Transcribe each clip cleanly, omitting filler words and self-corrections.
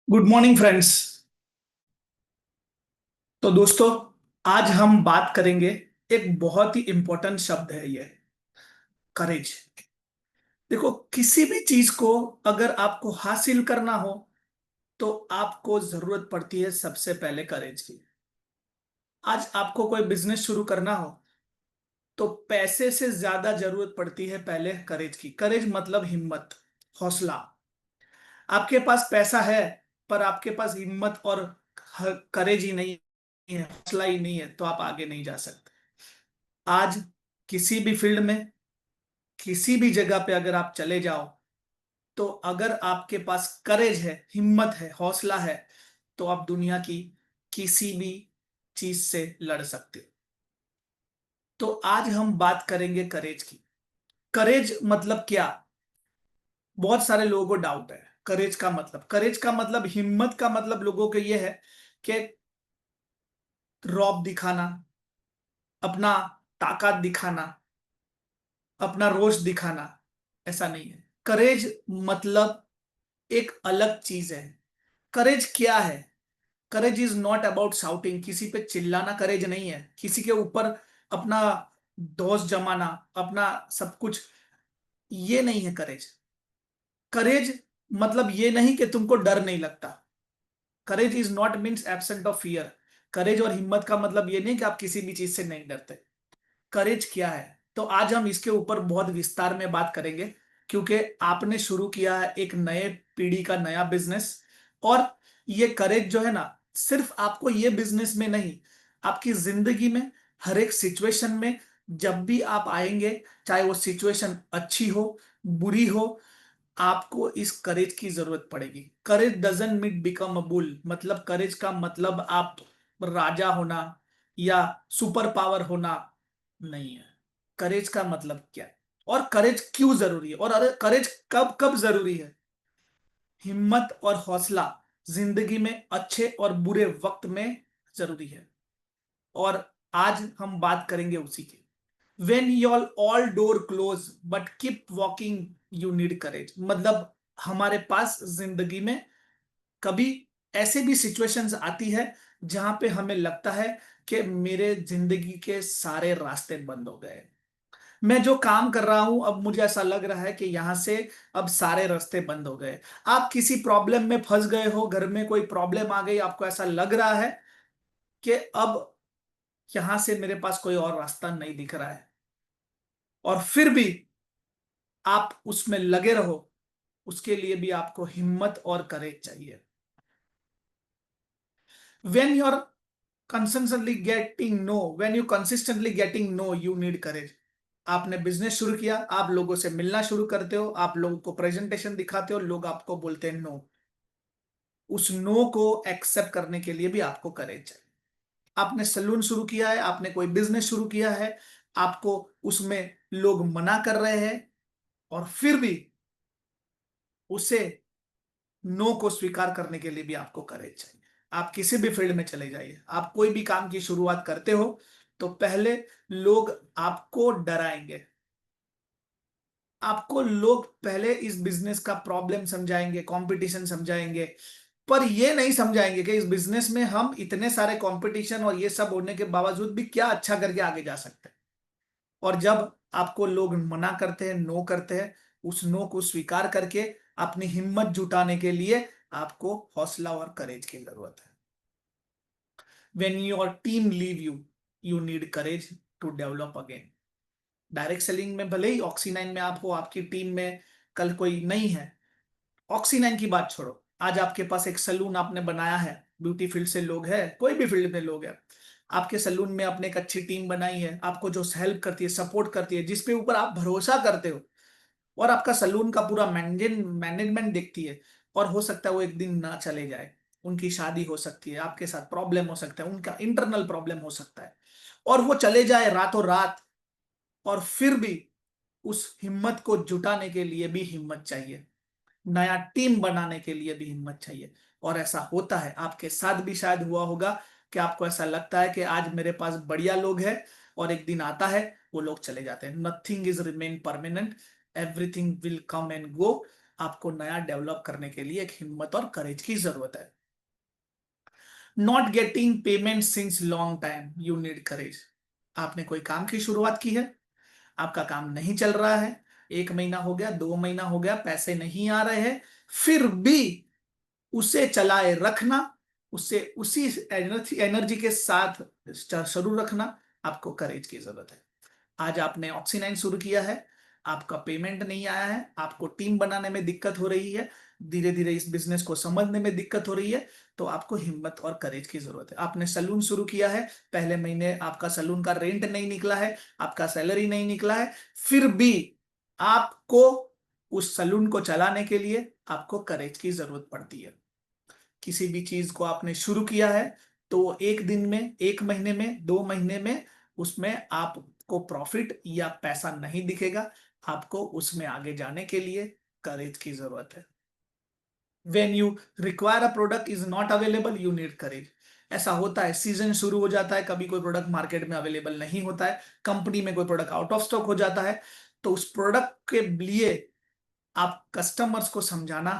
Good morning friends. तो दोस्तों, आज हम बात करेंगे। एक बहुत ही इंपॉर्टेंट शब्द है ये, करेज। देखो, किसी भी चीज को अगर आपको हासिल करना हो तो आपको जरूरत पड़ती है सबसे पहले करेज की। आज आपको कोई बिजनेस शुरू करना हो तो पैसे से ज्यादा जरूरत पड़ती है पहले करेज की। करेज मतलब हिम्मत, हौसला। आपके पास पैसा है पर आपके पास हिम्मत और करेज ही नहीं है, हौसला ही नहीं है, तो आप आगे नहीं जा सकते। आज किसी भी फील्ड में, किसी भी जगह पे अगर आप चले जाओ, तो अगर आपके पास करेज है, हिम्मत है, हौसला है, तो आप दुनिया की किसी भी चीज से लड़ सकते हो। तो आज हम बात करेंगे करेज की। करेज मतलब क्या? बहुत सारे लोगों को डाउट है करेज का मतलब। करेज का मतलब, हिम्मत का मतलब लोगों को यह है कि रौब दिखाना, अपना ताकत दिखाना, अपना रोष दिखाना। ऐसा नहीं है। करेज मतलब एक अलग चीज है। करेज क्या है? करेज इज नॉट अबाउट शाउटिंग, किसी पे चिल्लाना करेज नहीं है। किसी के ऊपर अपना दोष जमाना, अपना सब कुछ, ये नहीं है करेज। करेज मतलब ये नहीं कि तुमको डर नहीं लगता। Courage is not means absent of fear. Courage और हिम्मत का मतलब ये नहीं कि आप किसी भी चीज से नहीं डरते। करेज क्या है? तो आज हम इसके ऊपर बहुत विस्तार में बात करेंगे, क्योंकि आपने शुरू किया है एक नए पीढ़ी का नया बिजनेस। और ये करेज जो है ना, सिर्फ आपको ये बिजनेस में नहीं, आपकी जिंदगी में हर एक सिचुएशन में जब भी आप आएंगे, चाहे वो सिचुएशन अच्छी हो, बुरी हो, आपको इस करेज की जरूरत पड़ेगी। Courage doesn't mean become a bull. मतलब करेज का मतलब आप राजा होना या सुपर पावर होना नहीं है। करेज का मतलब क्या है और करेज क्यों जरूरी है, और अरे करेज कब कब जरूरी है? हिम्मत और हौसला जिंदगी में अच्छे और बुरे वक्त में जरूरी है। और आज हम बात करेंगे उसी की। When your all door close but keep walking, you need courage. मतलब हमारे पास जिंदगी में कभी ऐसे भी सिचुएशंस आती है जहां पे हमें लगता है कि मेरे जिंदगी के सारे रास्ते बंद हो गए। मैं जो काम कर रहा हूं, अब मुझे ऐसा लग रहा है कि यहां से अब सारे रास्ते बंद हो गए। आप किसी प्रॉब्लम में फंस गए हो, घर में कोई प्रॉब्लम आ गई, आपको ऐसा लग रहा है कि अब यहां से मेरे पास कोई और रास्ता नहीं दिख रहा है, और फिर भी आप उसमें लगे रहो। उसके लिए भी आपको हिम्मत और करेज चाहिए। when you're consistently getting no when you consistently getting no, you need courage। आपने बिजनेस शुरू किया, आप लोगों से मिलना शुरू करते हो, आप लोगों को प्रेजेंटेशन दिखाते हो, लोग आपको बोलते हैं नो। उस नो को एक्सेप्ट करने के लिए भी आपको करेज चाहिए। आपने सलून शुरू किया है, आपने कोई बिजनेस शुरू किया है, आपको उसमें लोग मना कर रहे हैं, और फिर भी उसे नो को स्वीकार करने के लिए भी आपको करेज चाहिए। आप किसी भी फील्ड में चले जाइए, आप कोई भी काम की शुरुआत करते हो तो पहले लोग आपको डराएंगे। आपको लोग पहले इस बिजनेस का प्रॉब्लम समझाएंगे, कंपटीशन समझाएंगे, पर ये नहीं समझाएंगे कि इस बिजनेस में हम इतने सारे कंपटीशन और ये सब होने के बावजूद भी क्या अच्छा करके आगे जा सकते हैं। और जब आपको लोग मना करते हैं, नो करते हैं, उस नो को स्वीकार करके अपनी हिम्मत जुटाने के लिए आपको हौसला और करेज की जरूरत है। when your team leave you, you need courage to develop again। Direct selling में भले ही ऑक्सी 9 में आप हो, आपकी टीम में कल कोई नहीं है, ऑक्सी 9 की बात छोड़ो, आज आपके पास एक सलून आपने बनाया है, ब्यूटी फील्ड से लोग हैं, कोई भी फील्ड में लोग हैं, आपके सलून में आपने एक अच्छी टीम बनाई है, आपको जो हेल्प करती है, सपोर्ट करती है, जिसपे ऊपर आप भरोसा करते हो, और आपका सलून का पूरा मैनेजमेंट देखती है, और हो सकता है वो एक दिन ना चले जाए, उनकी शादी हो सकती है, आपके साथ प्रॉब्लम हो सकता है, उनका इंटरनल प्रॉब्लम हो सकता है, और वो चले जाए रातों रात, और फिर भी उस हिम्मत को जुटाने के लिए भी हिम्मत चाहिए, नया टीम बनाने के लिए भी हिम्मत चाहिए। और ऐसा होता है, आपके साथ भी शायद हुआ होगा कि आपको ऐसा लगता है कि आज मेरे पास बढ़िया लोग हैं, और एक दिन आता है वो लोग चले जाते हैं। Nothing is remain permanent, everything will come and go. आपको नया डेवलप करने के लिए एक हिम्मत और करेज की जरूरत है। Not getting payment since long time, you need courage. आपने कोई काम की शुरुआत की है, आपका काम नहीं चल रहा है, 1 महीना हो गया, 2 महीना हो गया, पैसे नहीं आ रहे हैं, फिर भी उसे चलाए रखना, उसे उसी एनर्जी एनर्जी के साथ शुरू रखना, आपको करेज की जरूरत है। आज आपने ऑक्सीनाइन शुरू किया है, आपका पेमेंट नहीं आया है, आपको टीम बनाने में दिक्कत हो रही है, धीरे धीरे इस बिजनेस को समझने में दिक्कत हो रही है, तो आपको हिम्मत और करेज की जरूरत है। आपने सलून शुरू किया है, पहले महीने आपका सलून का रेंट नहीं निकला है, आपका सैलरी नहीं निकला है, फिर भी आपको उस सलून को चलाने के लिए आपको करेज की जरूरत पड़ती है। किसी भी चीज को आपने शुरू किया है, तो एक दिन में, 1 महीने में, 2 महीने में उसमें आपको प्रॉफिट या पैसा नहीं दिखेगा। आपको उसमें आगे जाने के लिए करेज की जरूरत है। When you require a product is not available, you need courage. ऐसा होता है, सीजन शुरू हो जाता है, कभी कोई प्रोडक्ट मार्केट में अवेलेबल नहीं होता है, कंपनी में कोई प्रोडक्ट आउट ऑफ स्टॉक हो जाता है, तो उस प्रोडक्ट के लिए आप कस्टमर्स को समझाना,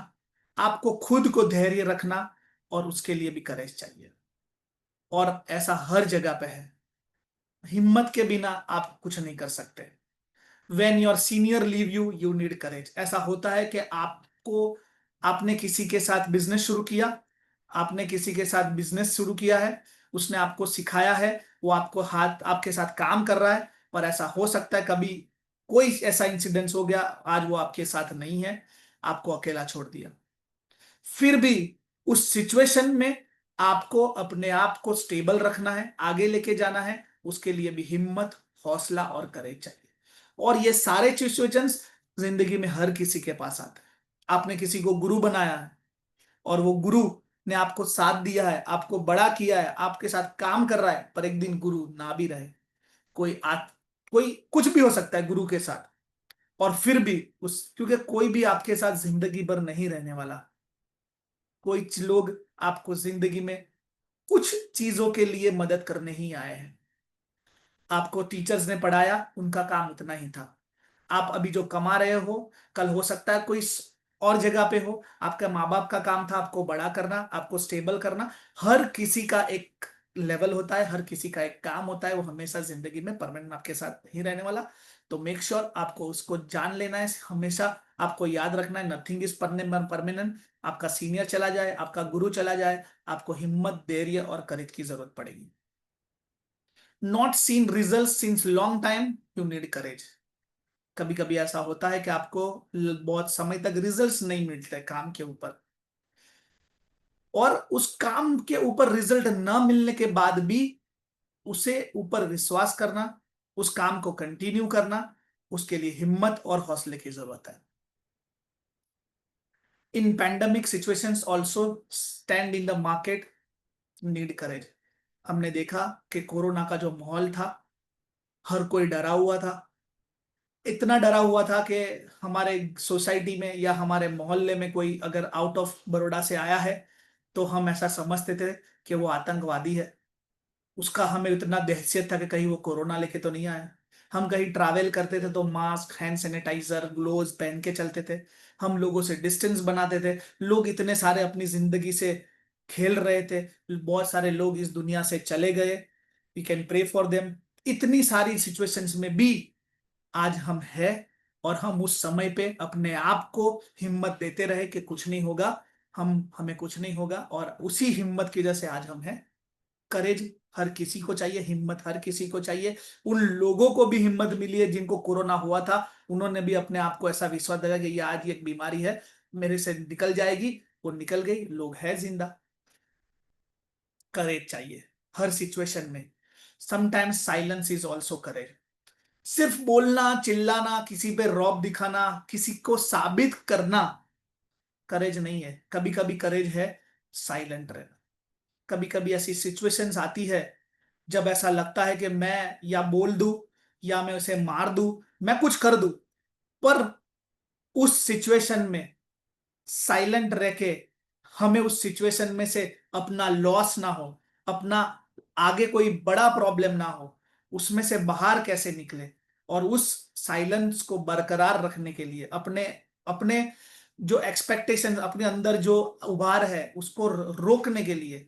आपको खुद को धैर्य रखना, और उसके लिए भी करेज चाहिए। और ऐसा हर जगह पे है, हिम्मत के बिना आप कुछ नहीं कर सकते। When your senior leave you, you need courage. ऐसा होता है कि आपने किसी के साथ बिजनेस शुरू किया, आपने किसी के साथ बिजनेस शुरू किया है, उसने आपको सिखाया है, वो आपको हाथ आपके साथ काम कर रहा है, पर ऐसा हो सकता है कभी कोई ऐसा इंसिडेंस हो गया, आज वो आपके साथ नहीं है, आपको अकेला छोड़ दिया। फिर भी उस सिचुएशन में आपको अपने आप को स्टेबल रखना है, आगे लेके जाना है, उसके लिए भी हिम्मत, हौसला और करेज चाहिए। और ये सारे सिचुएशंस जिंदगी में हर किसी के पास आते हैं। आपने किसी को गुरु बनाया है, और वो गुरु ने आपको साथ दिया है, आपको बड़ा किया है, आपके साथ काम कर रहा है, पर एक दिन गुरु ना भी रहे, कोई कोई कुछ भी हो सकता है गुरु के साथ, और फिर भी क्योंकि कोई भी आपके साथ जिंदगी भर नहीं रहने वाला। कोई लोग आपको जिंदगी में कुछ चीजों के लिए मदद करने ही आए हैं। आपको टीचर्स ने पढ़ाया, उनका काम उतना ही था। आप अभी जो कमा रहे हो, कल हो सकता है कोई और जगह पे हो, आपका माँ बाप का काम था आपको बड़ा करना, आपको स्टेबल करना। हर किसी का एक लेवल होता है, हर किसी का एक काम होता है, वो हमेशा जिंदगी में परमानेंट आपके साथ नहीं रहने वाला। तो मेक श्योर आपको उसको जान लेना है, हमेशा आपको याद रखना है, नथिंग इज परमानेंट। आपका सीनियर चला जाए, आपका गुरु चला जाए, आपको हिम्मत, धैर्य और करेज की जरूरत पड़ेगी। Not seen result since long time, you need courage. कभी कभी ऐसा होता है कि आपको बहुत समय तक रिजल्ट्स नहीं मिलते काम के ऊपर, और उस काम के ऊपर रिजल्ट न मिलने के बाद भी उसे ऊपर विश्वास करना, उस काम को कंटिन्यू करना, उसके लिए हिम्मत और हौसले की जरूरत है। In pandemic situations also stand in the market, need courage. हमने देखा कि कोरोना का जो माहौल था, हर कोई डरा हुआ था, इतना डरा हुआ था कि हमारे सोसाइटी में या हमारे मोहल्ले में कोई अगर आउट ऑफ बड़ौदा से आया है, तो हम ऐसा समझते थे कि वो आतंकवादी है। उसका हमें इतना दहशत था कि कहीं वो कोरोना लेके तो नहीं आया। हम कहीं ट्रैवल करते थे तो मास्क, हैंड सैनिटाइजर, ग्लोव्स पहन के चलते थे, हम लोगों से डिस्टेंस बनाते थे। लोग इतने सारे अपनी जिंदगी से खेल रहे थे, बहुत सारे लोग इस दुनिया से चले गए, we can pray for them. इतनी सारी सिचुएशंस में भी आज हम हैं, और हम उस समय पे अपने आप को हिम्मत देते रहे कि कुछ नहीं होगा, हमें कुछ नहीं होगा, और उसी हिम्मत की वजह से आज हम हैं। करेज हर किसी को चाहिए, हिम्मत हर किसी को चाहिए। उन लोगों को भी हिम्मत मिली है जिनको कोरोना हुआ था, उन्होंने भी अपने आप को ऐसा विश्वास दिया कि ये आज ये एक बीमारी है, मेरे से निकल जाएगी, वो निकल गई, लोग हैं जिंदा। करेज चाहिए हर सिचुएशन में। समटाइम्स साइलेंस इज ऑल्सो करेज। सिर्फ बोलना, चिल्लाना, किसी पे रौब दिखाना, किसी को साबित करना करेज नहीं है। कभी कभी करेज है साइलेंट रहना। कभी कभी ऐसी सिचुएशंस आती है जब ऐसा लगता है कि मैं या बोल दूं, या मैं उसे मार दूं, मैं कुछ कर दूं, पर उस सिचुएशन में साइलेंट रह के हमें उस सिचुएशन में से अपना लॉस ना हो, अपना आगे कोई बड़ा प्रॉब्लम ना हो, उसमें से बाहर कैसे निकले, और उस साइलेंस को बरकरार रखने के लिए अपने अपने जो एक्सपेक्टेशन अपने अंदर जो उभार है उसको रोकने के लिए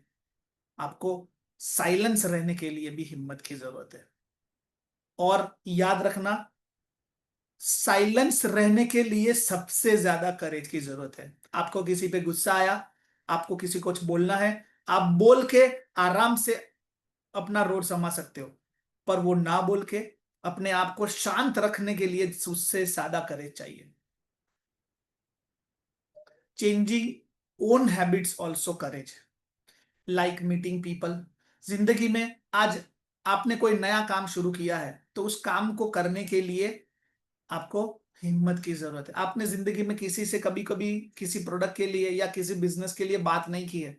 आपको साइलेंस रहने के लिए भी हिम्मत की जरूरत है। और याद रखना, साइलेंस रहने के लिए सबसे ज्यादा करेज की जरूरत है। आपको किसी पे गुस्सा आया, आपको किसी को कुछ बोलना है, आप बोल के आराम से अपना रोड संभाल सकते हो, पर वो ना बोल के अपने आप को शांत रखने के लिए उससे ज्यादा करेज चाहिए। चेंजिंग ओन हैबिट्स ऑल्सो करेज, लाइक मीटिंग पीपल। जिंदगी में आज आपने कोई नया काम शुरू किया है तो उस काम को करने के लिए आपको हिम्मत की जरूरत है। आपने जिंदगी में किसी से कभी कभी किसी प्रोडक्ट के लिए या किसी बिजनेस के लिए बात नहीं की है,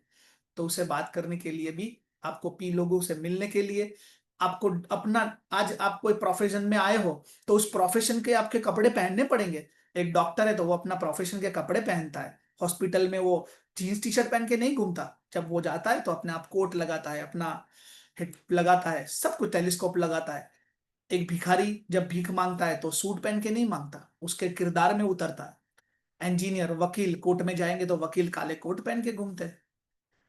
तो उसे बात करने के लिए भी आपको पी लोगों से मिलने के लिए आपको अपना, आज आप कोई प्रोफेशन में आए हो तो उस प्रोफेशन के आपके कपड़े पहनने पड़ेंगे। एक डॉक्टर है तो वो अपना प्रोफेशन के कपड़े पहनता है, हॉस्पिटल में वो जीन्स टी शर्ट पहन के नहीं घूमता। जब वो जाता है तो अपने आप कोट लगाता है, अपना हेड लगाता है, सब कुछ टेलीस्कोप लगाता है। एक भिखारी जब भीख मांगता है तो सूट पहन के नहीं मांगता, उसके किरदार में उतरता है। इंजीनियर वकील कोर्ट में जाएंगे तो वकील काले कोट पहन के घूमते हैं।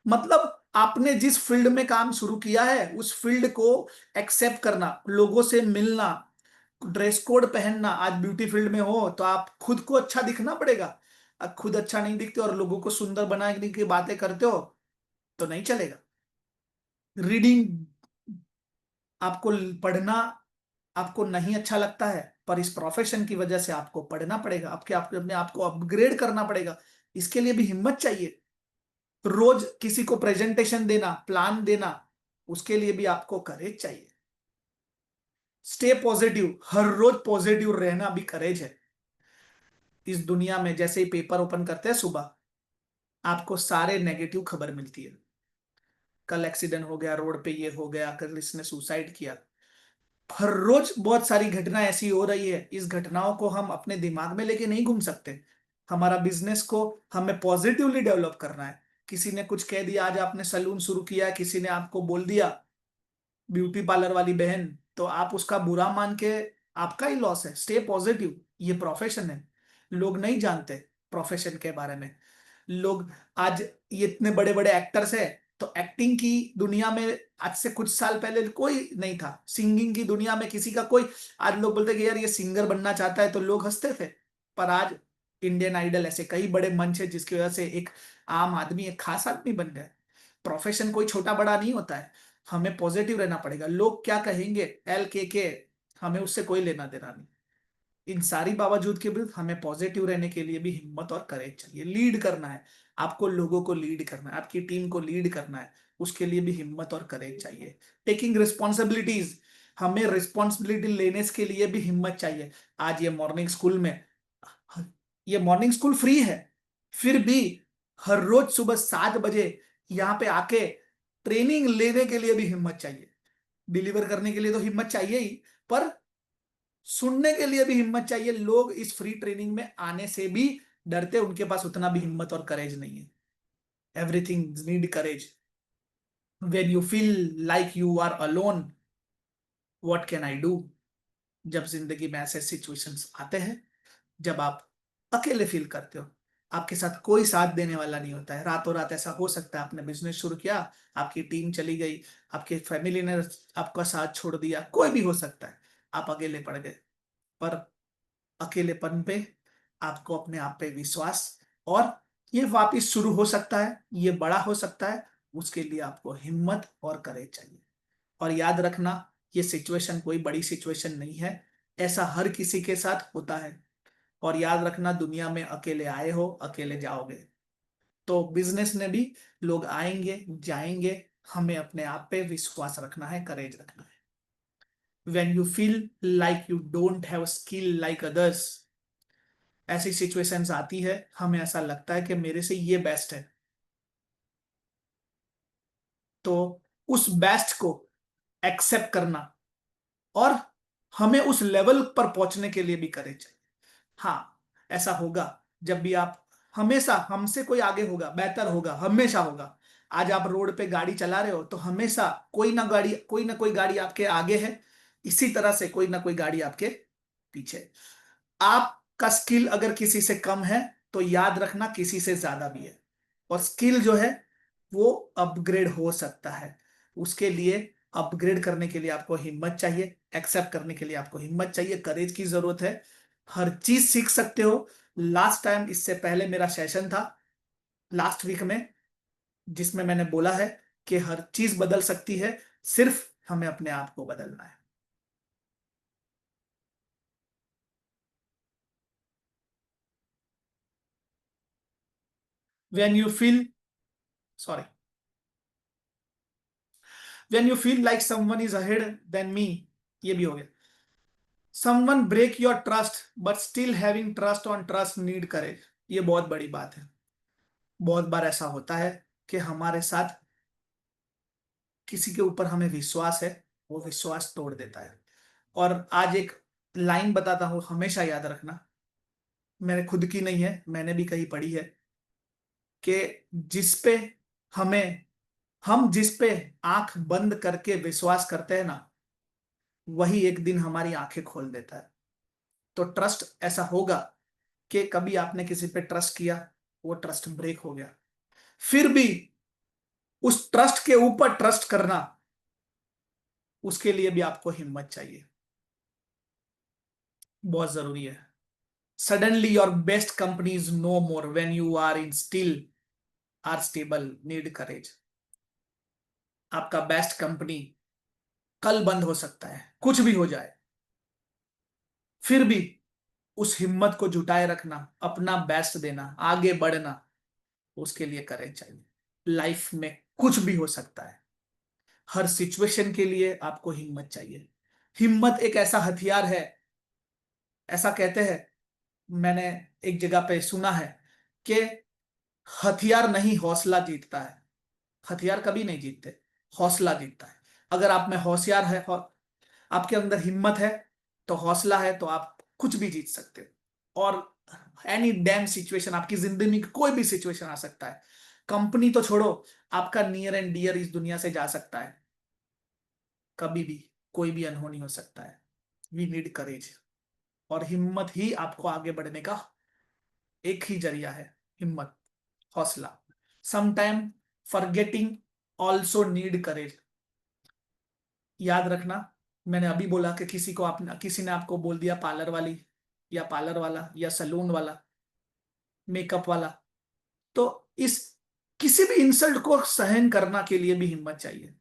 मतलब आपने जिस फील्ड में काम शुरू किया है उस फील्ड को एक्सेप्ट करना, लोगों से मिलना, ड्रेस कोड पहनना। आज ब्यूटी फील्ड में हो तो आप खुद को अच्छा दिखना पड़ेगा। अब खुद अच्छा नहीं दिखते और लोगों को सुंदर बनाने की बातें करते हो तो नहीं चलेगा। रीडिंग, आपको पढ़ना आपको नहीं अच्छा लगता है, पर इस प्रोफेशन की वजह से आपको पढ़ना पड़ेगा, आपके आपको अपने आप को अपग्रेड करना पड़ेगा। इसके लिए भी हिम्मत चाहिए। रोज किसी को प्रेजेंटेशन देना, प्लान देना, उसके लिए भी आपको करेज चाहिए। स्टे पॉजिटिव, हर रोज पॉजिटिव रहना भी करेज है। इस दुनिया में जैसे ही पेपर ओपन करते हैं सुबह, आपको सारे नेगेटिव खबर मिलती है। कल एक्सीडेंट हो गया, रोड पे ये हो गया, कल इसने सुसाइड किया। हर रोज बहुत सारी घटना ऐसी हो रही है। इस घटनाओं को हम अपने दिमाग में लेके नहीं घूम सकते। हमारा बिजनेस को हमें पॉजिटिवली डेवलप करना है। किसी ने कुछ कह दिया, आज आपने सलून शुरू किया है, किसी ने आपको बोल दिया, ब्यूटी पार्लर वाली बहन, तो आप उसका बुरा मान के आपका ही लॉस है। स्टे पॉजिटिव, ये प्रोफेशन है। लोग नहीं जानते प्रोफेशन के बारे में। लोग आज ये इतने बड़े बड़े एक्टर्स है, तो एक्टिंग की दुनिया में आज से कुछ साल पहले कोई नहीं था। सिंगिंग की दुनिया में किसी का कोई, आज लोग बोलते कि यार ये सिंगर बनना चाहता है तो लोग हंसते थे। पर आज इंडियन आइडल ऐसे कई बड़े मंच है जिसकी वजह से एक आम आदमी एक खास आदमी बन गया। प्रोफेशन कोई छोटा बड़ा नहीं होता है। हमें पॉजिटिव रहना पड़ेगा। लोग क्या कहेंगे, LKK, हमें उससे कोई लेना देना नहीं। इन सारी बावजूद के भी हमें पॉजिटिव रहने के लिए भी हिम्मत और करेज चाहिए। लीड करना है, आपको लोगों को लीड करना है, आपकी टीम को लीड करना है, उसके लिए भी हिम्मत और करेज चाहिए। टेकिंग रिस्पॉन्सिबिलिटीज, हमें रिस्पॉन्सिबिलिटी लेने के लिए भी हिम्मत चाहिए। आज ये मॉर्निंग स्कूल फ्री है, फिर भी हर रोज सुबह 7 बजे यहाँ पे आके ट्रेनिंग लेने के लिए भी हिम्मत चाहिए। डिलीवर करने के लिए तो हिम्मत चाहिए ही, पर सुनने के लिए भी हिम्मत चाहिए। लोग इस फ्री ट्रेनिंग में आने से भी डरते, उनके पास उतना भी हिम्मत और करेज नहीं है। Everything need courage. When you feel like you are alone, what can I do. जब जिंदगी में ऐसे सिचुएशंस आते हैं, जब आप अकेले फील करते हो, आपके साथ कोई साथ देने वाला नहीं होता है। रातों रात ऐसा हो सकता है, आपने बिजनेस शुरू किया, आपकी टीम चली गई, आपकी फैमिली ने आपका साथ छोड़ दिया, कोई भी हो सकता है, आप अकेले पड़ गए। पर अकेलेपन पे आपको अपने आप पे विश्वास, और ये वापिस शुरू हो सकता है, ये बड़ा हो सकता है, उसके लिए आपको हिम्मत और करेज चाहिए। और याद रखना, ये सिचुएशन कोई बड़ी सिचुएशन नहीं है, ऐसा हर किसी के साथ होता है। और याद रखना, दुनिया में अकेले आए हो अकेले जाओगे। तो बिजनेस में भी लोग आएंगे जाएंगे, हमें अपने आप पे विश्वास रखना है, करेज रखना है। When you feel like you don't have skill like others, ऐसी सिचुएशंस आती है, हमें ऐसा लगता है कि मेरे से ये बेस्ट है, तो उस बेस्ट को एक्सेप्ट करना, और हमें उस लेवल पर पहुंचने के लिए भी करेज चाहिए। हाँ, ऐसा होगा जब भी आप, हमेशा हमसे कोई आगे होगा, बेहतर होगा, हमेशा होगा। आज आप रोड पे गाड़ी चला रहे हो तो हमेशा कोई ना कोई गाड़ी आपके आगे है, इसी तरह से कोई ना कोई गाड़ी आपके पीछे है। आपका स्किल अगर किसी से कम है तो याद रखना किसी से ज्यादा भी है। और स्किल जो है वो अपग्रेड हो सकता है। उसके लिए अपग्रेड करने के लिए आपको हिम्मत चाहिए, एक्सेप्ट करने के लिए आपको हिम्मत चाहिए, करेज की जरूरत है। हर चीज सीख सकते हो। लास्ट टाइम, इससे पहले मेरा सेशन था लास्ट वीक में, जिसमें मैंने बोला है कि हर चीज बदल सकती है, सिर्फ हमें अपने आप को बदलना है। When you feel sorry when you feel like someone is ahead than me, ये भी हो गया। Someone break your trust but still having trust on trust need courage. ये बहुत बड़ी बात है। बहुत बार ऐसा होता है कि हमारे साथ किसी के ऊपर हमें विश्वास है, वो विश्वास तोड़ देता है। और आज एक लाइन बताता हूं, हमेशा याद रखना। मेरे खुद की नहीं है, मैंने भी कहीं पढ़ी है कि जिस पे हमें हम जिस पे आंख बंद करके विश्वास करते हैं ना, वही एक दिन हमारी आंखें खोल देता है। तो ट्रस्ट ऐसा होगा कि कभी आपने किसी पे ट्रस्ट किया, वो ट्रस्ट ब्रेक हो गया, फिर भी उस ट्रस्ट के ऊपर ट्रस्ट करना, उसके लिए भी आपको हिम्मत चाहिए। बहुत जरूरी है। Suddenly your best company is no more when you are in still are stable need courage. आपका बेस्ट कंपनी कल बंद हो सकता है, कुछ भी हो जाए, फिर भी उस हिम्मत को जुटाए रखना, अपना बेस्ट देना, आगे बढ़ना, उसके लिए करेज चाहिए। लाइफ में कुछ भी हो सकता है, हर सिचुएशन के लिए आपको हिम्मत चाहिए। हिम्मत एक ऐसा हथियार है, ऐसा कहते हैं, मैंने एक जगह पे सुना है कि हथियार नहीं हौसला जीतता है। हथियार कभी नहीं जीतते, हौसला जीतता है। अगर आप में होशियार है, आपके अंदर हिम्मत है, तो हौसला है, तो आप कुछ भी जीत सकते हो। और एनी डैम सिचुएशन, आपकी जिंदगी में कोई भी सिचुएशन आ सकता है। कंपनी तो छोड़ो, आपका नियर एंड डियर इस दुनिया से जा सकता है, कभी भी कोई भी अनहोनी हो सकता है। वी नीड करेज। और हिम्मत ही आपको आगे बढ़ने का एक ही जरिया है, हिम्मत, हौसला। समटाइम फॉरगेटिंग ऑल्सो नीड करेज। याद रखना, मैंने अभी बोला कि किसी ने आपको बोल दिया पार्लर वाली, या पार्लर वाला, या सलून वाला, मेकअप वाला, तो इस किसी भी इंसल्ट को सहन करना के लिए भी हिम्मत चाहिए।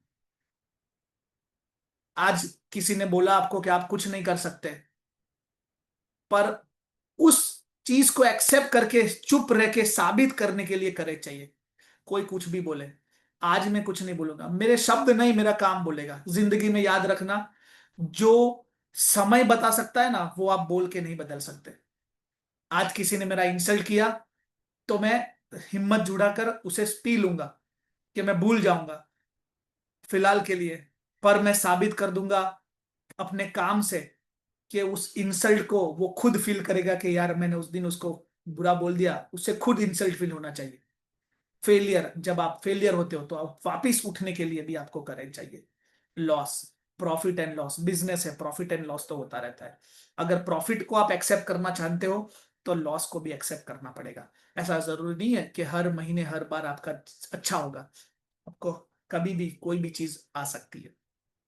आज किसी ने बोला आपको कि आप कुछ नहीं कर सकते, पर उस चीज को एक्सेप्ट करके चुप रह के साबित करने के लिए करेज चाहिए। कोई कुछ भी बोले, आज मैं कुछ नहीं बोलूंगा, मेरे शब्द नहीं, मेरा काम बोलेगा। जिंदगी में याद रखना, जो समय बता सकता है ना, वो आप बोल के नहीं बदल सकते। आज किसी ने मेरा इंसल्ट किया, तो मैं हिम्मत जुटाकर उसे पी लूंगा, कि मैं भूल जाऊंगा फिलहाल के लिए, पर मैं साबित कर दूंगा अपने काम से कि उस इंसल्ट को वो खुद फील करेगा कि यार मैंने उस दिन उसको बुरा बोल दिया, उससे खुद इंसल्ट फील होना चाहिए। फेलियर, जब आप फेलियर होते हो, तो आप वापिस उठने के लिए भी आपको करेज चाहिए। Loss, profit and loss, business है, प्रॉफिट एंड लॉस तो होता रहता है। अगर प्रॉफिट को आप एक्सेप्ट करना चाहते हो, तो लॉस को भी एक्सेप्ट करना पड़ेगा। ऐसा जरूरी नहीं है कि हर महीने हर बार आपका अच्छा होगा। आपको कभी भी कोई भी चीज आ सकती है।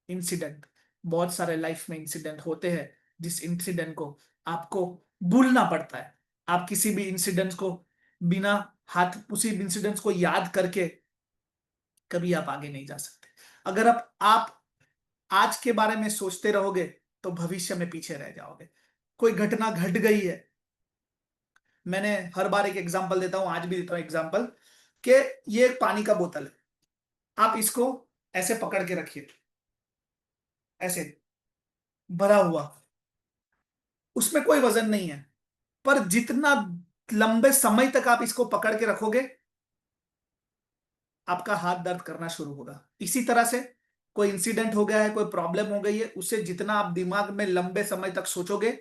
इंसिडेंट, बहुत सारे लाइफ में इंसिडेंट होते हैं, जिस इंसिडेंट को आपको भूलना पड़ता है। आप किसी भी इंसिडेंट को बिना हाथ उसी इंसिडेंट्स को याद करके कभी आप आगे नहीं जा सकते। अगर आप आज के बारे में सोचते रहोगे, तो भविष्य में पीछे रह जाओगे। कोई घटना घट गई है, मैंने हर बार एक एग्जांपल देता हूं, आज भी देता हूं एग्जांपल, कि ये एक पानी का बोतल है, आप इसको ऐसे पकड़ के रखिए, ऐसे भरा हुआ, उसमें कोई वजन नहीं है, पर जितना लंबे समय तक आप इसको पकड़ के रखोगे, आपका हाथ दर्द करना शुरू होगा। इसी तरह से कोई इंसिडेंट हो गया है, कोई प्रॉब्लम हो गई है, उसे जितना आप दिमाग में लंबे समय तक सोचोगे,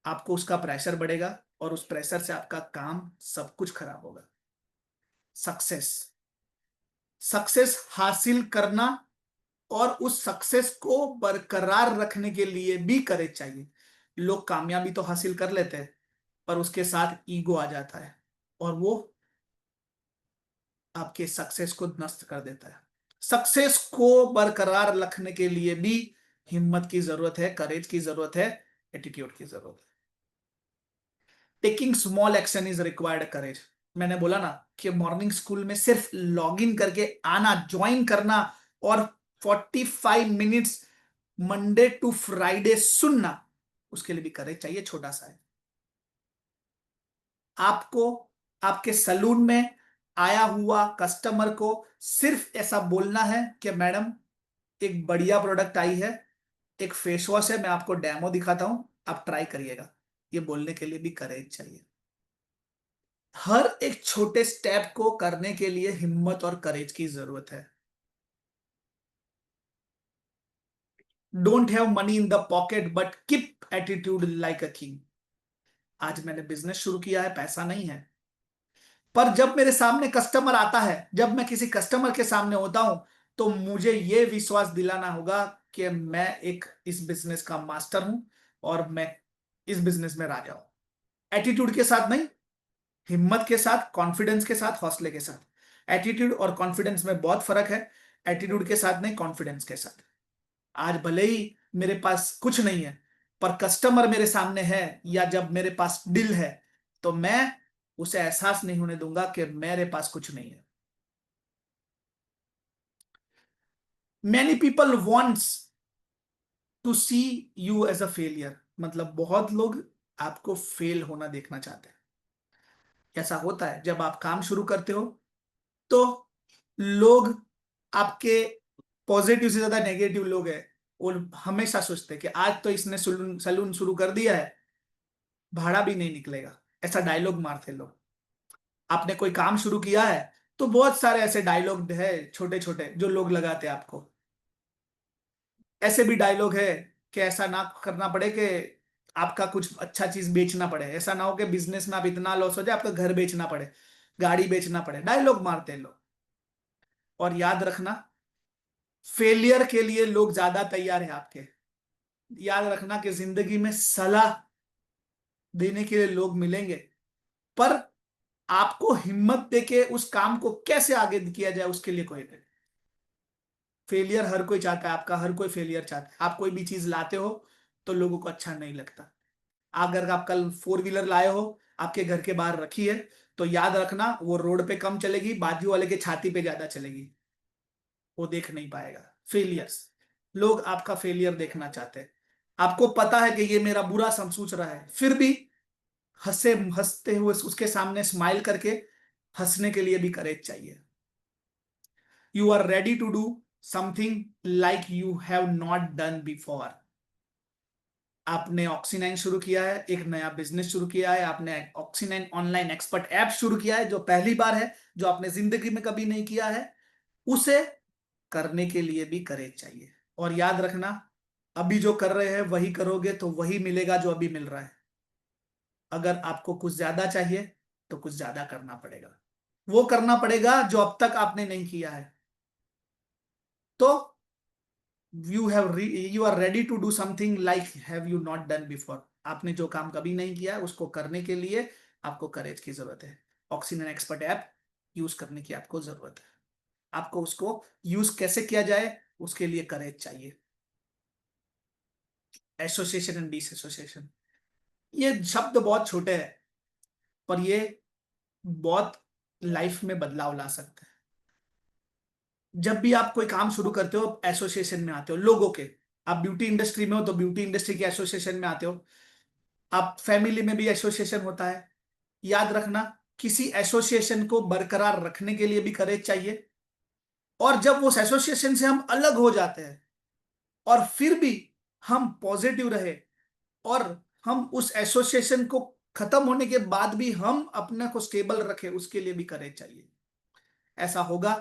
आपको उसका प्रेशर बढ़ेगा, और उस प्रेशर से आपका काम सब कुछ खराब होगा। सक्सेस, सक्सेस हासिल करना और उस सक्सेस को बरकरार रखने के लिए भी करेज चाहिए। लोग कामयाबी तो हासिल कर लेते हैं, पर उसके साथ ईगो आ जाता है और वो आपके सक्सेस को नष्ट कर देता है। सक्सेस को बरकरार रखने के लिए भी हिम्मत की जरूरत है, करेज की जरूरत है, एटीट्यूड की जरूरत है। Taking small action is required courage. मैंने बोला ना कि मॉर्निंग स्कूल में सिर्फ लॉग इन करके आना, ज्वाइन करना और 45 मिनट्स मंडे टू फ्राइडे सुनना, उसके लिए भी करेज चाहिए, छोटा सा है। आपको आपके सलून में आया हुआ कस्टमर को सिर्फ ऐसा बोलना है कि मैडम एक बढ़िया प्रोडक्ट आई है, एक फेस वॉश है, मैं आपको डेमो दिखाता हूं, आप ट्राई करिएगा। ये बोलने के लिए भी करेज चाहिए। हर एक छोटे स्टेप को करने के लिए हिम्मत और करेज की जरूरत है। Don't have money in the pocket but keep attitude like a king. आज मैंने बिजनेस शुरू किया है, पैसा नहीं है, पर जब मेरे सामने कस्टमर आता है, जब मैं किसी कस्टमर के सामने होता हूं, तो मुझे यह विश्वास दिलाना होगा कि मैं एक इस बिजनेस का मास्टर हूं और मैं इस बिजनेस में राजा हूं। एटीट्यूड के साथ नहीं, हिम्मत के साथ, कॉन्फिडेंस के साथ, हौसले के साथ। एटीट्यूड और कॉन्फिडेंस में बहुत फर्क है। एटीट्यूड के साथ नहीं, कॉन्फिडेंस के साथ। आज भले ही मेरे पास कुछ नहीं है, पर कस्टमर मेरे सामने है या जब मेरे पास डील है, तो मैं उसे एहसास नहीं होने दूंगा कि मेरे पास कुछ नहीं है। Many people wants to see you as a failure. मतलब बहुत लोग आपको फेल होना देखना चाहते हैं। ऐसा होता है जब आप काम शुरू करते हो, तो लोग आपके, पॉजिटिव से ज्यादा नेगेटिव लोग हैं, और हमेशा सोचते हैं कि आज तो इसने सलून सलून शुरू कर दिया है, भाड़ा भी नहीं निकलेगा। ऐसा डायलॉग मारते लोग। आपने कोई काम शुरू किया है, तो बहुत सारे ऐसे डायलॉग है छोटे छोटे जो लोग लगाते हैं आपको। ऐसे भी डायलॉग है कि ऐसा ना करना पड़े कि आपका कुछ अच्छा चीज बेचना पड़े, ऐसा ना हो कि बिजनेस में आप इतना लॉस हो जाए आपका घर बेचना पड़े, गाड़ी बेचना पड़े। डायलॉग मारते हैं लोग। और याद रखना, फेलियर के लिए लोग ज्यादा तैयार है आपके। याद रखना कि जिंदगी में सलाह देने के लिए लोग मिलेंगे, पर आपको हिम्मत देके उस काम को कैसे आगे किया जाए उसके लिए कोई नहीं। फेलियर हर कोई चाहता है, आपका हर कोई फेलियर चाहता है। आप कोई भी चीज लाते हो तो लोगों को अच्छा नहीं लगता। अगर आप कल 4 व्हीलर लाए हो, आपके घर के बाहर रखी है, तो याद रखना वो रोड पे कम चलेगी, बाजू वाले के छाती पे ज्यादा चलेगी, वो देख नहीं पाएगा। फेलियर्स, लोग आपका फेलियर देखना चाहते हैं। आपको पता है कि ये मेरा बुरा सम सोच रहा है, फिर भी हंसते हुए उसके सामने स्माइल करके हंसने के लिए भी करेज चाहिए। You are ready to do something like you have not done before. आपने ऑक्सीनाइन शुरू किया है, एक नया बिजनेस शुरू किया है, आपने ऑक्सीनाइन ऑनलाइन एक्सपर्ट ऐप शुरू किया है जो पहली बार है, जो आपने जिंदगी में कभी नहीं किया है, उसे करने के लिए भी करेज चाहिए। और याद रखना, अभी जो कर रहे हैं वही करोगे तो वही मिलेगा जो अभी मिल रहा है। अगर आपको कुछ ज्यादा चाहिए तो कुछ ज्यादा करना पड़ेगा, वो करना पड़ेगा जो अब तक आपने नहीं किया है। तो you are ready to do something like have you not done before. आपने जो काम कभी नहीं किया है उसको करने के लिए आपको करेज की जरूरत है। ऑक्सीजन एक्सपर्ट ऐप यूज करने की आपको जरूरत है। आपको उसको यूज कैसे किया जाए उसके लिए करेज चाहिए। एसोसिएशन एंड डिसोसिएशन, ये शब्द बहुत छोटे हैं, पर ये बहुत लाइफ में बदलाव ला सकते हैं। जब भी आप कोई काम शुरू करते हो एसोसिएशन में आते हो लोगों के। आप ब्यूटी इंडस्ट्री में हो तो ब्यूटी इंडस्ट्री के एसोसिएशन में आते हो। आप फैमिली में भी एसोसिएशन होता है। याद रखना, किसी एसोसिएशन को बरकरार रखने के लिए भी करेज चाहिए। और जब उस एसोसिएशन से हम अलग हो जाते हैं और फिर भी हम पॉजिटिव रहे, और हम उस एसोसिएशन को खत्म होने के बाद भी हम अपने को स्टेबल रखे, उसके लिए भी करेज चाहिए। ऐसा होगा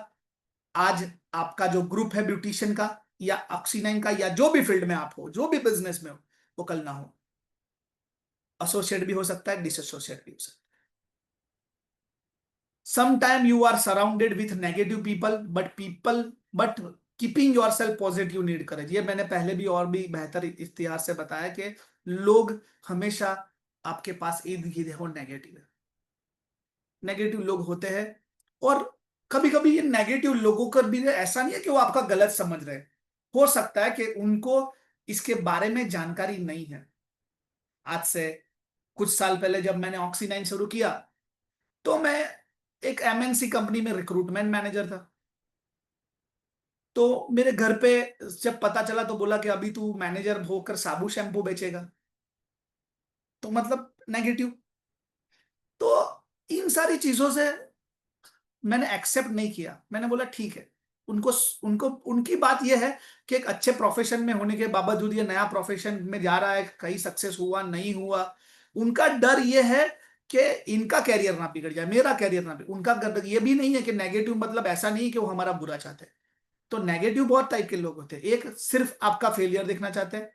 आज आपका जो ग्रुप है ब्यूटिशियन का या ऑक्सीनाइन का या जो भी फील्ड में आप हो, जो भी बिजनेस में हो, वो कल ना हो। एसोसिएट भी हो सकता है, डिसएसोसिएट भी हो सकता है। Sometime you are surrounded with negative people, but keeping yourself positive need courage. ये मैंने पहले भी और भी बेहतर इख्तियार से बताया कि लोग हमेशा आपके पास इर्द गिर्द देखो नेगेटिव है, नेगेटिव लोग होते हैं। और कभी कभी ये नेगेटिव लोगों का भी ऐसा नहीं है कि वो आपका गलत समझ रहे हैं, हो सकता है कि उनको इसके बारे में जानकारी नहीं है। आज से कुछ साल पहले जब मैंने ऑक्सी 9 शुरू किया, तो मैं एक एमएनसी कंपनी में रिक्रूटमेंट मैनेजर था। तो मेरे घर पे जब पता चला तो बोला कि अभी तू मैनेजर होकर साबु शैम्पू बेचेगा, तो मतलब नेगेटिव। तो इन सारी चीजों से मैंने एक्सेप्ट नहीं किया, मैंने बोला ठीक है। उनको उनको उनकी बात यह है कि एक अच्छे प्रोफेशन में होने के बावजूद ये नया प्रोफेशन में जा रहा है, कहीं सक्सेस हुआ नहीं हुआ। उनका डर ये है कि इनका कैरियर ना बिगड़ जाए, मेरा कैरियर ना बिगड़। उनका डर ये भी नहीं है कि नेगेटिव मतलब ऐसा नहीं है कि वो हमारा बुरा चाहते हैं। तो नेगेटिव बहुत टाइप के लोग होते हैं। एक सिर्फ आपका फेलियर देखना चाहते हैं,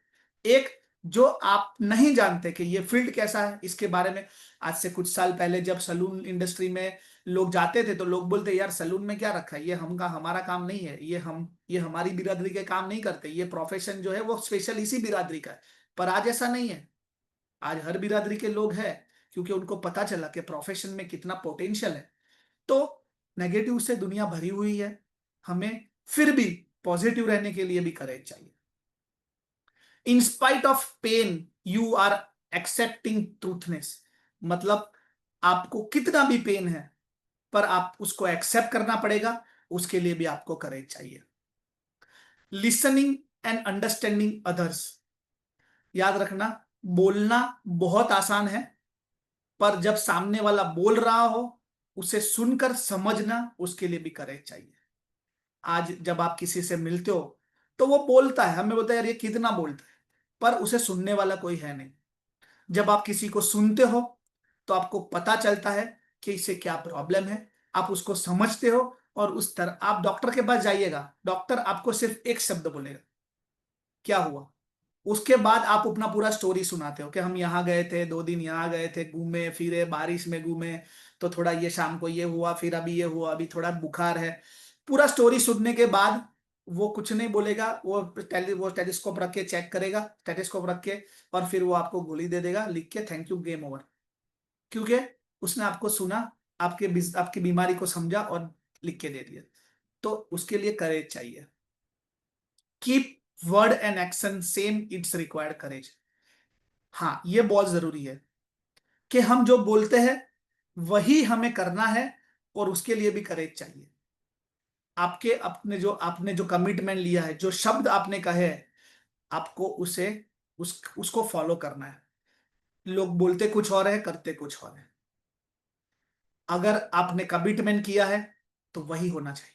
एक जो आप नहीं जानते कि ये फील्ड कैसा है इसके बारे में। आज से कुछ साल पहले जब सलून इंडस्ट्री में लोग जाते थे तो लोग बोलते यार सलून में क्या रखा है, ये हमका हमारा काम नहीं है, ये हमारी बिरादरी के काम नहीं करते, ये प्रोफेशन जो है वो स्पेशल इसी बिरादरी का है। पर आज ऐसा नहीं है, आज हर बिरादरी के लोग हैं, क्योंकि उनको पता चला कि प्रोफेशन में कितना पोटेंशियल है। तो नेगेटिव से दुनिया भरी हुई है, हमें फिर भी पॉजिटिव रहने के लिए भी करेज चाहिए। In spite of pain you are accepting truthness, मतलब आपको कितना भी पेन है पर आप उसको एक्सेप्ट करना पड़ेगा, उसके लिए भी आपको करेज चाहिए। लिसनिंग एंड अंडरस्टैंडिंग अदर्स, याद रखना, बोलना बहुत आसान है, पर जब सामने वाला बोल रहा हो उसे सुनकर समझना, उसके लिए भी करेज चाहिए। आज जब आप किसी से मिलते हो तो वो बोलता है, हमें बोलता है यार ये कितना बोलता है, पर उसे सुनने वाला कोई है नहीं। जब आप किसी को सुनते हो तो आपको पता चलता है कि इसे क्या प्रॉब्लम है, आप उसको समझते हो। और उस तरह आप डॉक्टर के पास जाइएगा, डॉक्टर आपको सिर्फ एक शब्द बोलेगा, क्या हुआ। उसके बाद आप अपना पूरा स्टोरी सुनाते हो कि हम यहाँ गए थे, 2 दिन यहाँ गए थे, घूमे फिरे, बारिश में घूमे, तो थोड़ा ये शाम को ये हुआ, फिर अभी ये हुआ, अभी थोड़ा बुखार है। पूरा स्टोरी सुनने के बाद वो कुछ नहीं बोलेगा, वो टेलीस्कोप रख के चेक करेगा, टेलीस्कोप रख के, और फिर वो आपको गोली दे देगा लिख के, थैंक यू, गेम ओवर। क्योंकि उसने आपको सुना, आपकी बीमारी को समझा और लिख के दे दिया। तो उसके लिए करेज चाहिए। Keep word and action same, it's required courage. हाँ, ये बहुत जरूरी है कि हम जो बोलते हैं वही हमें करना है, और उसके लिए भी करेज चाहिए। आपने जो कमिटमेंट लिया है, जो शब्द आपने कहे हैं, आपको उसको फॉलो करना है। लोग बोलते कुछ और है, करते कुछ और है। अगर आपने कमिटमेंट किया है तो वही होना चाहिए।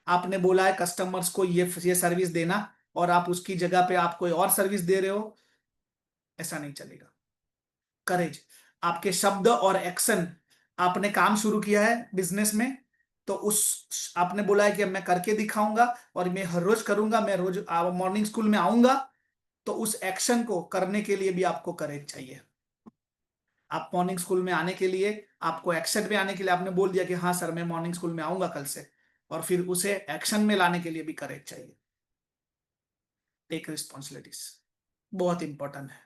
आपने बोला है कस्टमर्स को ये सर्विस देना, और आप उसकी जगह पे आप कोई और सर्विस दे रहे हो, ऐसा नहीं चलेगा। करेज, आपके शब्द और एक्शन। आपने काम शुरू किया है बिजनेस में, तो उस आपने बोला है कि अब मैं करके दिखाऊंगा और मैं हर रोज करूंगा, मैं रोज मॉर्निंग स्कूल में आऊंगा, तो उस एक्शन को करने के लिए भी आपको करेज चाहिए। आप मॉर्निंग स्कूल में आने के लिए, आपको एक्शन में आने के लिए आपने बोल दिया कि हाँ सर मैं मॉर्निंग स्कूल में आऊंगा कल से, और फिर उसे एक्शन में लाने के लिए भी करेज चाहिए। टेक रिस्पॉन्सिबिलिटीज बहुत इंपॉर्टेंट है।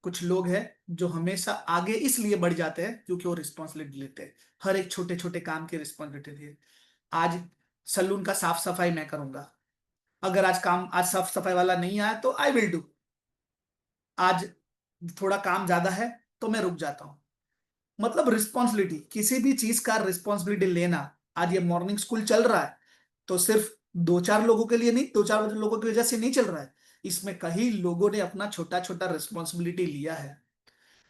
कुछ लोग हैं जो हमेशा आगे इसलिए बढ़ जाते हैं क्योंकि वो रिस्पॉन्सिबिलिटी लेते हैं, हर एक छोटे छोटे काम की रिस्पॉन्सिबिलिटी है। आज सलून का साफ सफाई मैं करूंगा, अगर आज साफ सफाई वाला नहीं आया तो आई विल डू। आज थोड़ा काम ज्यादा है तो मैं रुक जाता हूँ। मतलब रिस्पॉन्सिबिलिटी, किसी भी चीज का रिस्पॉन्सिबिलिटी लेना। आज ये मॉर्निंग स्कूल चल रहा है तो सिर्फ 2-4 लोगों के लिए नहीं, 2-4 लोगों की वजह से नहीं चल रहा है, इसमें कई लोगों ने अपना छोटा छोटा रिस्पॉन्सिबिलिटी लिया है।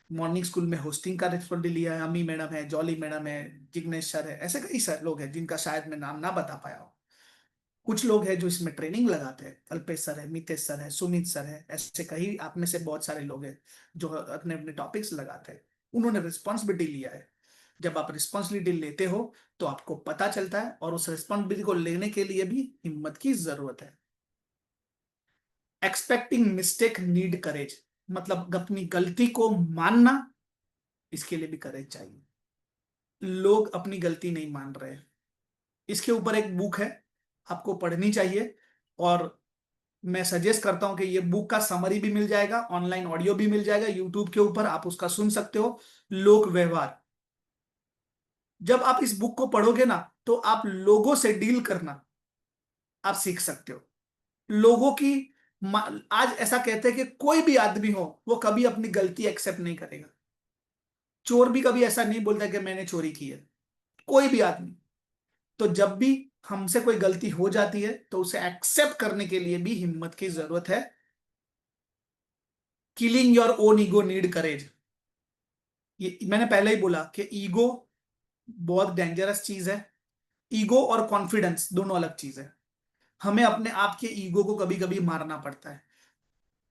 मॉर्निंग स्कूल में होस्टिंग का रिस्पॉन्सिबिलिटी लिया है, अमी मैडम है, जॉली मैडम है, जिग्नेश सर है, ऐसे कई सारे लोग हैं जिनका शायद मैं नाम ना बता पाया हूँ। कुछ लोग हैं जो इसमें ट्रेनिंग लगाते हैं, अल्पेश सर है, मितेश सर है, सुमित सर है, ऐसे कई आप में से बहुत सारे लोग हैं जो अपने अपने टॉपिक्स लगाते हैं। उन्होंने रिस्पॉन्सिबिलिटी लिया है। जब आप रिस्पॉन्सिबिलिटी लेते हो तो आपको पता चलता है, और उस रिस्पॉन्सिबिलिटी को लेने के लिए भी हिम्मत की जरूरत है। एक्सपेक्टिंग मिस्टेक नीड करेज, मतलब अपनी गलती को मानना, इसके लिए भी करेज चाहिए। लोग अपनी गलती नहीं मान रहे। इसके ऊपर एक बुक है, आपको पढ़नी चाहिए। और मैं सजेस्ट करता हूं कि ये बुक का समरी भी मिल जाएगा, ऑनलाइन ऑडियो भी मिल जाएगा यूट्यूब के ऊपर, आप उसका सुन सकते हो। लोक व्यवहार, जब आप इस बुक को पढ़ोगे ना तो आप लोगों से डील करना आप सीख सकते हो। लोगों की आज ऐसा कहते हैं कि कोई भी आदमी हो वो कभी अपनी गलती एक्सेप्ट नहीं करेगा। चोर भी कभी ऐसा नहीं बोलता कि मैंने चोरी की है, कोई भी आदमी। तो जब भी हमसे कोई गलती हो जाती है तो उसे एक्सेप्ट करने के लिए भी हिम्मत की जरूरत है। Killing your own ego need courage. ये मैंने पहले ही बोला कि ईगो बहुत डेंजरस चीज है। ईगो और कॉन्फिडेंस दोनों अलग चीज है। हमें अपने आप के ईगो को कभी कभी मारना पड़ता है।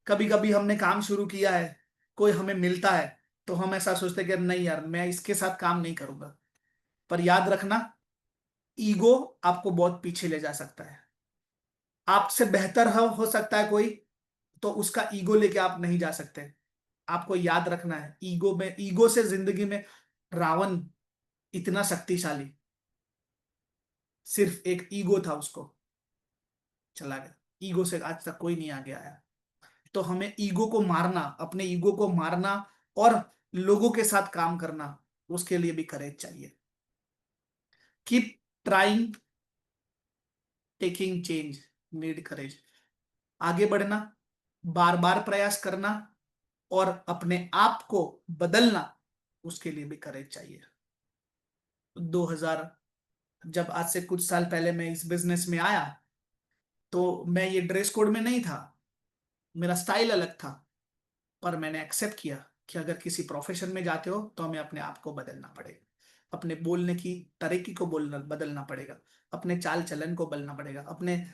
कभी कभी हमने काम शुरू किया है, कोई हमें मिलता है, तो हम ऐसा सोचते हैं कि नहीं यार मैं इसके साथ काम नहीं करूंगा। पर याद रखना, ईगो आपको बहुत पीछे ले जा सकता है। आपसे बेहतर हो सकता है कोई, तो उसका ईगो लेके आप नहीं जा सकते। आपको याद रखना है, ईगो से जिंदगी में रावण इतना शक्तिशाली, सिर्फ एक ईगो था उसको, चला गया। ईगो से आज तक कोई नहीं आगे आया। तो हमें ईगो को मारना, अपने ईगो को मारना और लोगों के साथ काम करना, उसके लिए भी करेज चाहिए। Keep trying, taking change need courage. आगे बढ़ना, बार बार प्रयास करना और अपने आप को बदलना, उसके लिए भी करेज चाहिए। 2000, जब आज से कुछ साल पहले मैं इस बिजनेस में आया तो मैं ये ड्रेस कोड में नहीं था, मेरा स्टाइल अलग था। पर मैंने एक्सेप्ट किया कि अगर किसी प्रोफेशन में जाते हो तो हमें अपने आप को बदलना पड़ेगा, अपने बोलने की तरीके को बोलना बदलना पड़ेगा, अपने चाल चलन को बदलना पड़ेगा, अपने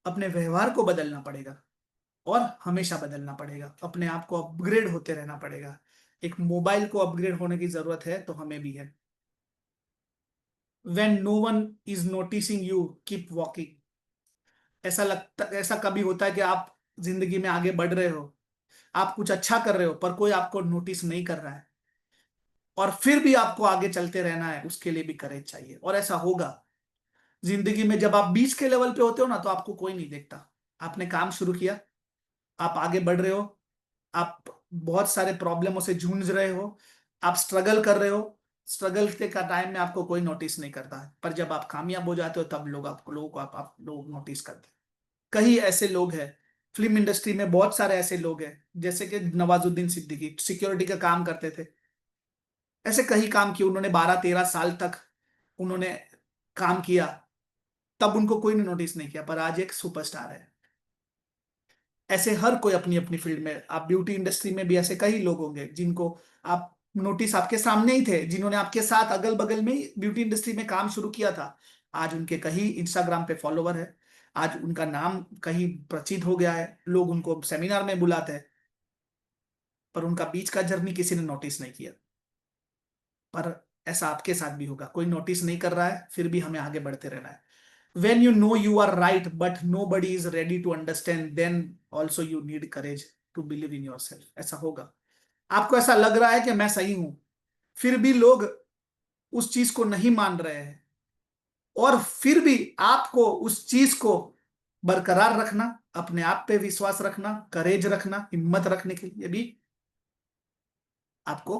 अपने व्यवहार को बदलना पड़ेगा और हमेशा बदलना पड़ेगा। अपने आप को अपग्रेड होते रहना पड़ेगा। एक मोबाइल को अपग्रेड होने की जरूरत है तो हमें भी है। When no one is noticing you, keep walking। ऐसा कभी होता है कि आप जिंदगी में आगे बढ़ रहे हो, आप कुछ अच्छा कर रहे हो पर कोई आपको नोटिस नहीं कर रहा है, और फिर भी आपको आगे चलते रहना है, उसके लिए भी करेज चाहिए। और ऐसा होगा जिंदगी में, जब आप बीच के लेवल पे होते हो ना तो आपको कोई नहीं देखता। आपने काम शुरू किया, आप आगे बढ़ रहे हो, आप बहुत सारे प्रॉब्लमों से जूझ रहे हो, आप स्ट्रगल कर रहे हो। स्ट्रगल के का टाइम में आपको कोई नोटिस नहीं करता है, पर जब आप कामयाब हो जाते हो तब आप लोग नोटिस करते हैं। कई ऐसे लोग हैं, फिल्म इंडस्ट्री में बहुत सारे ऐसे लोग हैं, जैसे कि नवाजुद्दीन सिद्दीकी सिक्योरिटी का काम करते थे। ऐसे कई काम किए उन्होंने, 12-13 साल तक उन्होंने काम किया, तब उनको कोई ने नोटिस नहीं किया, पर आज एक सुपरस्टार है। ऐसे हर कोई अपनी अपनी फील्ड में, आप ब्यूटी इंडस्ट्री में भी ऐसे कई लोग होंगे जिनको आप नोटिस, आपके सामने ही थे, जिन्होंने आपके साथ अगल बगल में ही ब्यूटी इंडस्ट्री में काम शुरू किया था। आज उनके कहीं इंस्टाग्राम पे फॉलोवर है, आज उनका नाम कहीं प्रचित हो गया है, लोग उनको सेमिनार में बुलाते हैं, पर उनका बीच का जर्नी किसी ने नोटिस नहीं किया। पर ऐसा आपके साथ भी होगा, कोई नोटिस नहीं कर रहा है फिर भी हमें आगे बढ़ते रहना है। When you know you are right but nobody is ready to understand, then also you need courage to believe in yourself। ऐसा होगा, आपको ऐसा लग रहा है कि मैं सही हूं, फिर भी लोग उस चीज को नहीं मान रहे हैं, और फिर भी आपको उस चीज को बरकरार रखना, अपने आप पे विश्वास रखना, करेज रखना, हिम्मत रखने के लिए भी आपको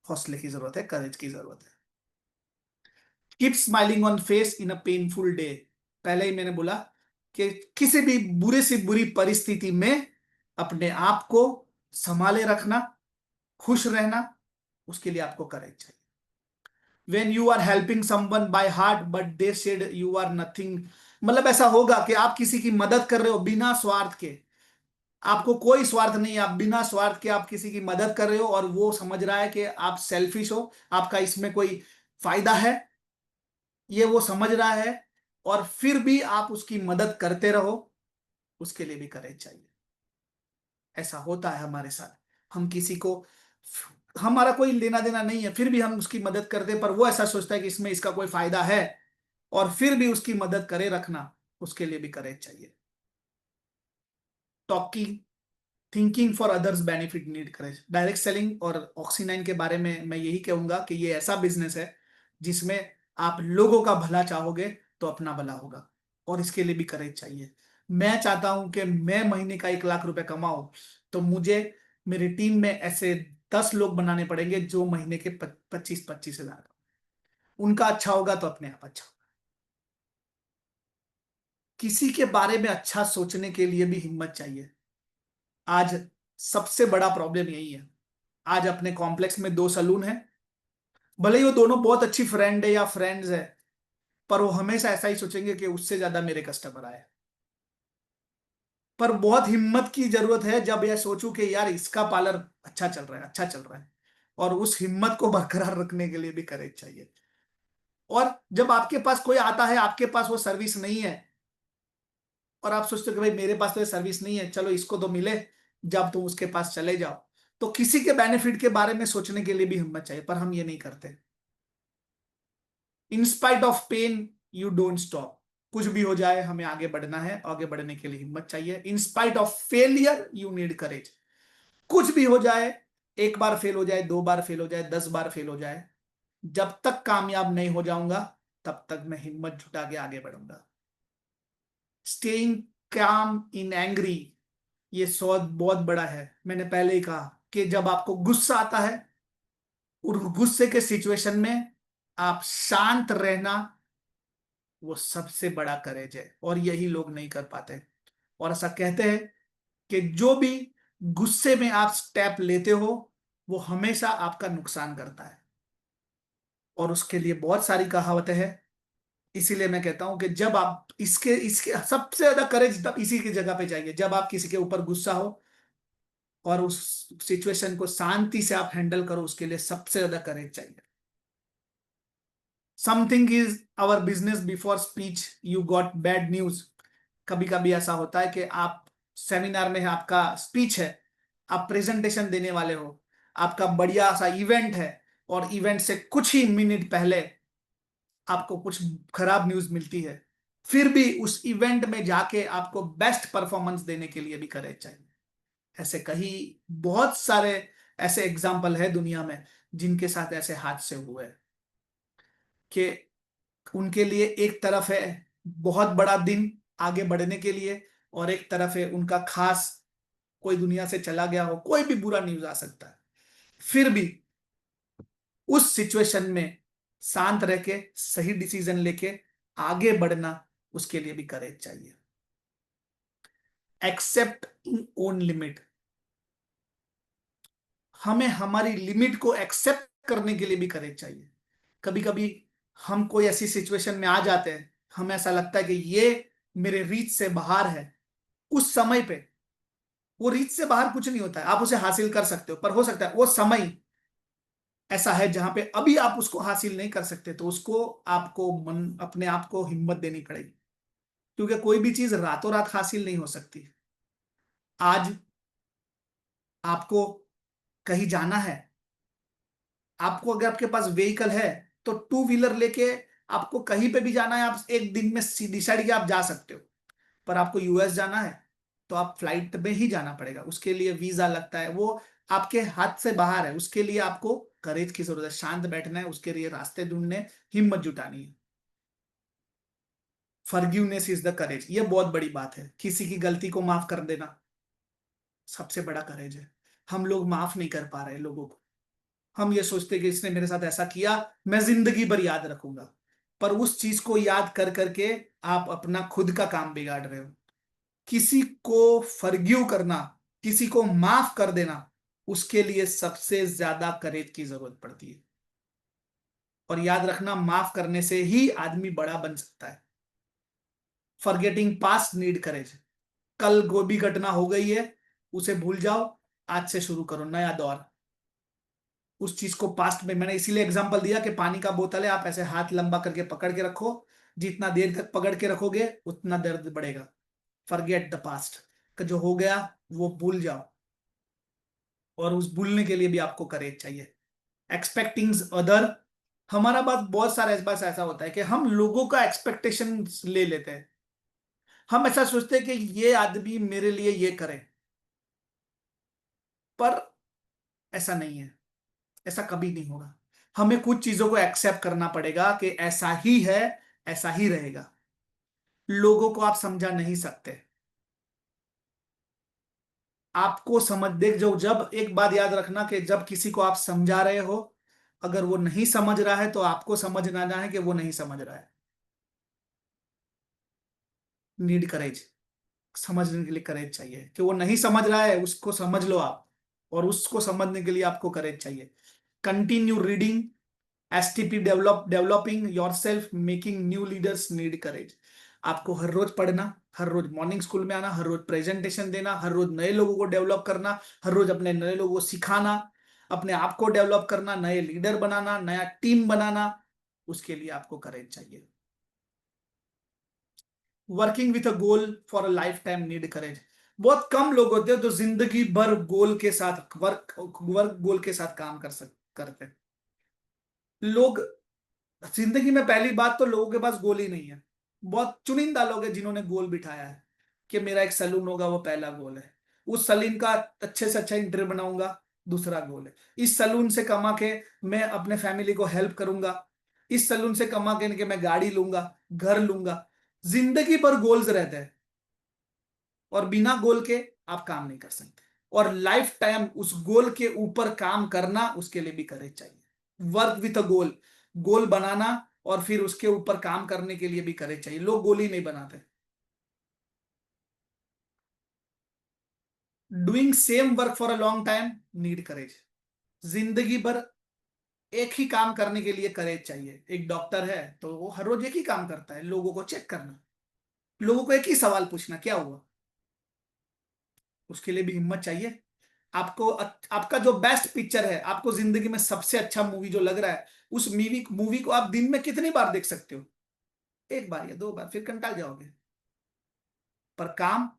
हौसले की जरूरत है, करेज की जरूरत है। Keep smiling on face in a painful day. पहले ही मैंने बोला कि किसी भी बुरे से बुरी परिस्थिति में अपने आप को संभाले रखना, खुश रहना, उसके लिए आपको करेज चाहिए। When you are helping someone by heart but they said you are nothing, मतलब ऐसा होगा कि आप किसी की मदद कर रहे हो बिना स्वार्थ के, आपको कोई स्वार्थ नहीं है, आप बिना स्वार्थ के आप किसी की मदद कर रहे हो और वो समझ रहा है कि आप सेल्फिश हो, आपका इसमें कोई फायदा है, ये वो समझ रहा है, और फिर भी आप उसकी मदद करते रहो, उसके लिए भी करेज चाहिए। ऐसा होता है हमारे साथ, हम किसी को, हमारा कोई लेना देना नहीं है, फिर भी हम उसकी मदद करते हैं, पर वो ऐसा सोचता है कि इसमें इसका कोई फायदा है, और फिर भी उसकी मदद करे रखना, उसके लिए भी करेज चाहिए। Talking, thinking for others benefit need courage. Direct selling और ऑक्सी9 के बारे में मैं यही कहूंगा कि ये ऐसा बिजनेस है जिसमें आप लोगों का भला चाहोगे तो अपना भला होगा, और इसके लिए भी करेज चाहिए। मैं चाहता हूं कि मैं महीने का 1 लाख रुपए कमाऊं, तो मुझे मेरी टीम में ऐसे 10 लोग बनाने पड़ेंगे जो महीने के 25-25 हजार। उनका अच्छा होगा तो अपने आप अच्छा होगा। किसी के बारे में अच्छा सोचने के लिए भी हिम्मत चाहिए। आज सबसे बड़ा प्रॉब्लम यही है। आज अपने कॉम्प्लेक्स में 2 सलून है, भले ही वो दोनों बहुत अच्छी फ्रेंड है या फ्रेंड्स है, पर वो हमेशा ऐसा ही सोचेंगे कि उससे ज्यादा मेरे कस्टमर आए। पर बहुत हिम्मत की जरूरत है जब यह सोचूं कि यार इसका पार्लर अच्छा चल रहा है, अच्छा चल रहा है। और उस हिम्मत को बरकरार रखने के लिए भी करेज चाहिए। और जब आपके पास कोई आता है, आपके पास वो सर्विस नहीं है, और आप सोचते हो कि भाई मेरे पास तो ये सर्विस नहीं है, चलो इसको तो मिले, जब तुम उसके पास चले जाओ, तो किसी के बेनिफिट के बारे में सोचने के लिए भी हिम्मत चाहिए, पर हम ये नहीं करते। In spite of pain you don't stop. कुछ भी हो जाए, हमें आगे बढ़ना है, आगे बढ़ने के लिए हिम्मत चाहिए। In spite of failure you need courage. कुछ भी हो जाए, 1 बार फेल हो जाए, 2 बार फेल हो जाए, 10 बार फेल हो जाए, जब तक कामयाब नहीं हो जाऊंगा तब तक मैं हिम्मत जुटा के आगे बढ़ूंगा। स्टेइंग काम इन एंग्री, ये सौद बहुत बड़ा है। मैंने पहले ही कहा कि जब आपको गुस्सा आता है, उस गुस्से के सिचुएशन में आप शांत रहना, वो सबसे बड़ा करेज है, और यही लोग नहीं कर पाते। और ऐसा कहते हैं कि जो भी गुस्से में आप स्टेप लेते हो, वो हमेशा आपका नुकसान करता है। और उसके लिए बहुत सारी कहावतें हैं। इसीलिए मैं कहता हूं कि जब आप इसके इसके सबसे ज्यादा करेज तब इसी की जगह पे चाहिए, जब आप किसी के ऊपर गुस्सा हो और उस सिचुएशन को शांति से आप हैंडल करो, उसके लिए सबसे ज्यादा करेज चाहिए। Something is our business before speech you got bad news. कभी कभी ऐसा होता है कि आप सेमिनार में है, आपका स्पीच है, आप प्रेजेंटेशन देने वाले हो, आपका बढ़िया सा इवेंट है, और इवेंट से कुछ ही मिनट पहले आपको कुछ खराब न्यूज मिलती है। फिर भी उस इवेंट में जाके आपको बेस्ट परफॉर्मेंस देने के लिए भी करेज चाहिए। ऐसे कई बहुत सारे ऐसे एग्जाम्पल है दुनिया में जिनके साथ ऐसे हादसे हुए हैं कि उनके लिए एक तरफ है बहुत बड़ा दिन आगे बढ़ने के लिए, और एक तरफ है उनका खास कोई दुनिया से चला गया हो, कोई भी बुरा न्यूज आ सकता है। फिर भी उस सिचुएशन में शांत रह के सही डिसीजन लेके आगे बढ़ना, उसके लिए भी करेज चाहिए। एक्सेप्ट इन ओन लिमिट। हमें हमारी लिमिट को एक्सेप्ट करने के लिए भी करेज चाहिए। कभी कभी हम कोई ऐसी सिचुएशन में आ जाते हैं, हमें ऐसा लगता है कि ये मेरे रीच से बाहर है। उस समय पे वो रीच से बाहर कुछ नहीं होता है, आप उसे हासिल कर सकते हो, पर हो सकता है वो समय ऐसा है जहां पे अभी आप उसको हासिल नहीं कर सकते, तो उसको आपको मन अपने आप को हिम्मत देनी पड़ेगी। क्योंकि कोई भी चीज रातों रात हासिल नहीं हो सकती। आज आपको कहीं जाना है, आपको अगर आपके पास व्हीकल है तो टू व्हीलर लेके आपको कहीं पे भी जाना है, आप एक दिन में डिसाइड किया आप जा सकते हो। पर आपको यूएस जाना है तो आप फ्लाइट में ही जाना पड़ेगा, उसके लिए वीजा लगता है, वो आपके हाथ से बाहर है। उसके लिए आपको करेज की जरूरत है, शांत बैठना है, उसके लिए रास्ते ढूंढने, हिम्मत जुटानी है। फॉरगिवनेस इज द करेज, ये बहुत बड़ी बात है। किसी की गलती को माफ कर देना सबसे बड़ा करेज है। हम लोग माफ नहीं कर पा रहे लोगों को। हम ये सोचते कि इसने मेरे साथ ऐसा किया, मैं जिंदगी भर याद रखूंगा। पर उस चीज को याद कर करके आप अपना खुद का काम बिगाड़ रहे हो। किसी को फर्ग्यू करना, किसी को माफ कर देना, उसके लिए सबसे ज्यादा करेज की जरूरत पड़ती है। और याद रखना, माफ करने से ही आदमी बड़ा बन सकता है। फॉरगेटिंग पास्ट नीड करेज। कल कोई भी घटना हो गई है, उसे भूल जाओ, आज से शुरू करो नया दौर। उस चीज को पास्ट में, मैंने इसीलिए एग्जांपल दिया कि पानी का बोतल है, आप ऐसे हाथ लंबा करके पकड़ के रखो, जितना देर तक पकड़ के रखोगे उतना दर्द बढ़ेगा। फॉरगेट द पास्ट, जो हो गया वो भूल जाओ। और उस भूलने के लिए भी आपको करेज चाहिए। Expecting other. हमारा बात बहुत सारा इस बात से ऐसा होता है कि हम लोगों का एक्सपेक्टेशन ले लेते हैं। हम ऐसा सोचते हैं कि ये आदमी मेरे लिए ये करे, पर ऐसा नहीं है। ऐसा कभी नहीं होगा। हमें कुछ चीजों को एक्सेप्ट करना पड़ेगा कि ऐसा ही है, ऐसा ही रहेगा। लोगों को आप समझा नहीं सकते। आपको समझ देख जो जब एक बात याद रखना कि जब किसी को आप समझा रहे हो, अगर वो नहीं समझ रहा है तो आपको समझना है कि वो नहीं समझ रहा है। नीड करेज। समझने के लिए करेज चाहिए कि वो नहीं समझ रहा है, उसको समझ लो आप। और उसको समझने के लिए आपको करेज चाहिए। Continue reading, STP developing yourself, making new leaders need courage. आपको हर रोज पढ़ना, हर रोज मॉर्निंग स्कूल में आना, हर रोज प्रेजेंटेशन देना, हर रोज नए लोगों को डेवलप करना, हर रोज अपने नए लोगों को सिखाना, अपने आप को डेवलप करना, नए लीडर बनाना, नया टीम बनाना। उसके लिए आपको करेज चाहिए। Working with a goal for a lifetime need courage. बहुत कम लोग होते हैं जो जिंदगी भर गोल के साथ वर्क वर्क गोल के साथ काम करते हैं। लोग जिंदगी में पहली बात तो लोगों के पास गोल ही नहीं है। बहुत चुनिंदा लोग हैं जिन्होंने गोल बिठाया है कि मेरा एक सलून होगा, वो पहला गोल है। उस सलून का अच्छे से अच्छा इंटीरियर बनाऊंगा, दूसरा गोल है। इस सलून से कमा के मैं अपने फैमिली को हेल्प करूंगा। इस सलून से कमा के मैं गाड़ी लूंगा, घर लूंगा। जिंदगी भर गोल्स रहते हैं, और बिना गोल के आप काम नहीं कर सकते। और लाइफ टाइम उस गोल के ऊपर काम करना, उसके लिए भी करेज चाहिए। वर्क विथ अ गोल, गोल बनाना और फिर उसके ऊपर काम करने के लिए भी करेज चाहिए। लोग गोल ही नहीं बनाते। Doing same work for a long time need courage. जिंदगी भर एक ही काम करने के लिए करेज चाहिए। एक डॉक्टर है तो वो हर रोज एक ही काम करता है, लोगों को चेक करना, लोगों को एक ही सवाल पूछना, क्या हुआ। उसके लिए भी हिम्मत चाहिए। आपको आपका जो बेस्ट पिक्चर है, आपको जिंदगी में सबसे अच्छा मूवी जो लग रहा है, उस मूवी मूवी को आप दिन में कितनी बार देख सकते हो? एक बार या दो बार, फिर कंटाल जाओगे। पर काम,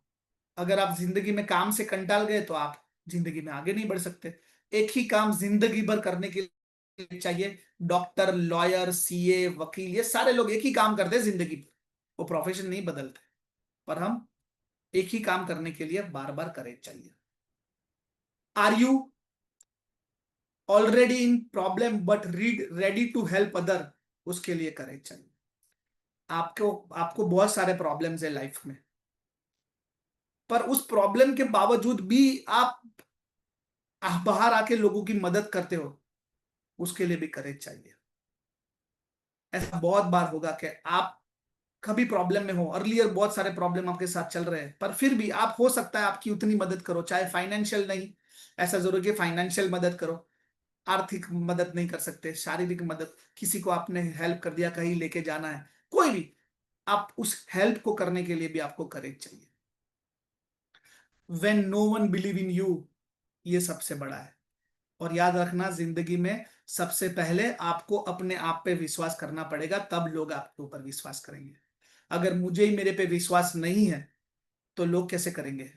अगर आप जिंदगी में काम से कंटाल गए तो आप जिंदगी में आगे नहीं बढ़ सकते। एक ही काम जिंदगी भर करने के लिए चाहिए। डॉक्टर, लॉयर, सीए, वकील, ये सारे लोग एक ही काम करते हैं जिंदगी भर। वो प्रोफेशन नहीं बदलते। पर हम एक ही काम करने के लिए बार बार करेज चाहिए। Are you already in problem but read ready to help other? उसके लिए करेज चाहिए। आपको आपको बहुत सारे प्रॉब्लम्स है लाइफ में, पर उस प्रॉब्लम के बावजूद भी आप बाहर आके लोगों की मदद करते हो, उसके लिए भी करेज चाहिए। ऐसा बहुत बार होगा कि आप कभी प्रॉब्लम में हो, अर्लियर बहुत सारे प्रॉब्लम आपके साथ चल रहे हैं, पर फिर भी आप, हो सकता है आपकी उतनी मदद करो, चाहे फाइनेंशियल नहीं, ऐसा जरूरी कि फाइनेंशियल मदद करो। आर्थिक मदद नहीं कर सकते, शारीरिक मदद, किसी को आपने हेल्प कर दिया, कहीं लेके जाना है, कोई भी, आप उस हेल्प को करने के लिए भी आपको करेज चाहिए। When no one believe in you, ये सबसे बड़ा है। और याद रखना, जिंदगी में सबसे पहले आपको अपने आप पे विश्वास करना पड़ेगा, तब लोग आपके ऊपर विश्वास करेंगे। अगर मुझे ही मेरे पे विश्वास नहीं है तो लोग कैसे करेंगे?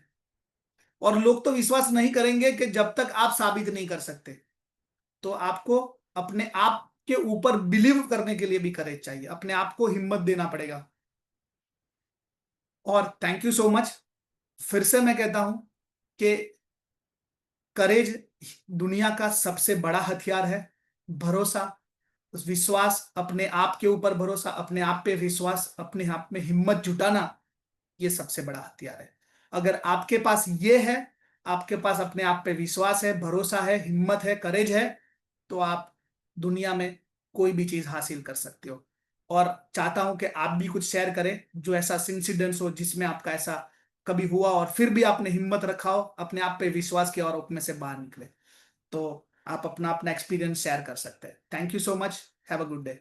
और लोग तो विश्वास नहीं करेंगे कि जब तक आप साबित नहीं कर सकते। तो आपको अपने आप के ऊपर बिलीव करने के लिए भी करेज चाहिए, अपने आप को हिम्मत देना पड़ेगा। और थैंक यू सो मच। फिर से मैं कहता हूं कि करेज दुनिया का सबसे बड़ा हथियार है। भरोसा, विश्वास, अपने आप के ऊपर भरोसा, अपने आप पे विश्वास, अपने आप में हिम्मत जुटाना, ये सबसे बड़ा हथियार है। अगर आपके पास ये है, आपके पास अपने आप पे विश्वास है, भरोसा है, हिम्मत है, करेज है, तो आप दुनिया में कोई भी चीज हासिल कर सकते हो। और चाहता हूं कि आप भी कुछ शेयर करें, जो ऐसा इंसिडेंस हो जिसमें आपका ऐसा कभी हुआ और फिर भी आपने हिम्मत रखा हो, अपने आप पे विश्वास किया और उसमें से बाहर निकले। तो आप अपना अपना एक्सपीरियंस शेयर कर सकते हैं। Thank you so much. Have a good day.